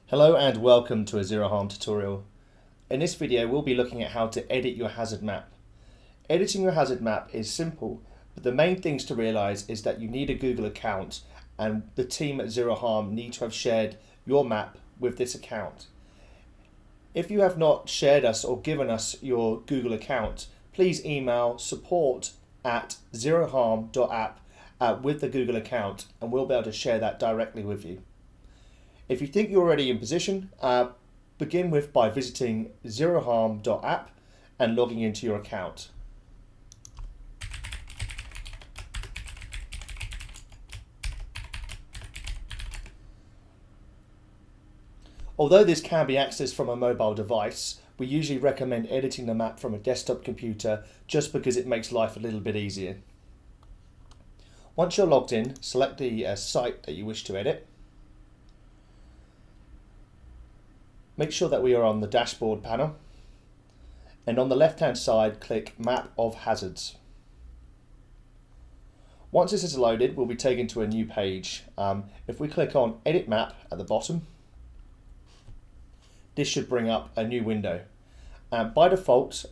Hello and welcome to a Zero Harm tutorial. In this video we'll be looking at how to edit your hazard map. Editing your hazard map is simple, but the main things to realise is that you need a Google account and the team at Zero Harm need to have shared your map with this account. If you have not shared us or given us your Google account, please email support@zeroharm.app with the Google account and we'll be able to share that directly with you. If you think you're already in position, begin by visiting zeroharm.app and logging into your account. Although this can be accessed from a mobile device, we usually recommend editing the map from a desktop computer just because it makes life a little bit easier. Once you're logged in, select the site that you wish to edit. Make sure that we are on the dashboard panel, and on the left hand side click Map of Hazards. Once this is loaded, we'll be taken to a new page. If we click on Edit Map at the bottom, this should bring up a new window. By default,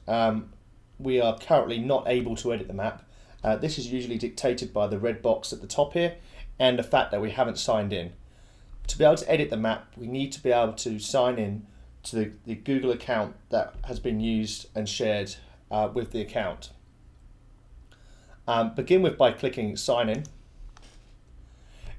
we are currently not able to edit the map. This is usually dictated by the red box at the top here and the fact that we haven't signed in. To be able to edit the map, we need to be able to sign in to the Google account that has been used and shared with the account. Begin by clicking Sign In.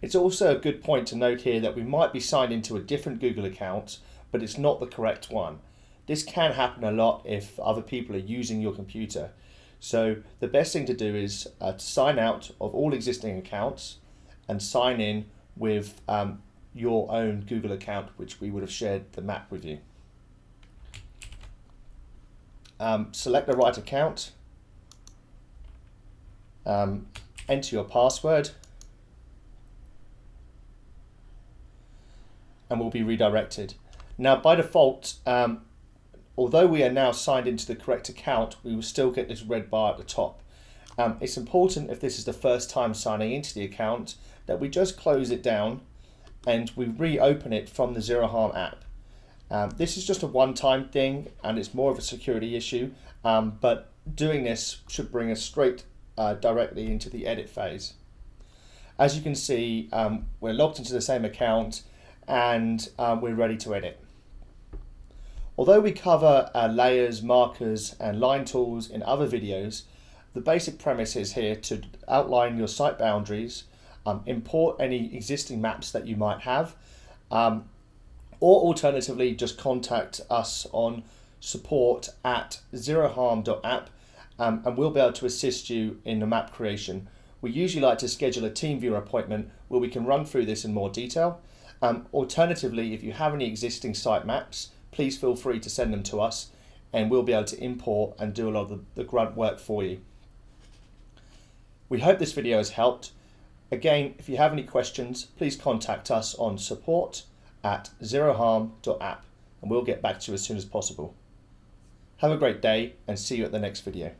It's also a good point to note here that we might be signed into a different Google account, but it's not the correct one. This can happen a lot if other people are using your computer. So the best thing to do is to sign out of all existing accounts and sign in with your own Google account, which we would have shared the map with you. Select the right account, enter your password, and we'll be redirected. Now by default, although we are now signed into the correct account, we will still get this red bar at the top. It's important, if this is the first time signing into the account, that we just close it down and we reopen it from the Zero Harm app. This is just a one-time thing and it's more of a security issue, but doing this should bring us straight directly into the edit phase. As you can see, we're logged into the same account and we're ready to edit. Although we cover layers, markers and line tools in other videos, the basic premise is here to outline your site boundaries, import any existing maps that you might have, or alternatively just contact us on support@zeroharm.app and we'll be able to assist you in the map creation. We usually like to schedule a TeamViewer appointment where we can run through this in more detail. Alternatively, if you have any existing site maps, please feel free to send them to us and we'll be able to import and do a lot of the grunt work for you. We hope this video has helped. Again, if you have any questions, please contact us on support@zeroharm.app and we'll get back to you as soon as possible. Have a great day and see you at the next video.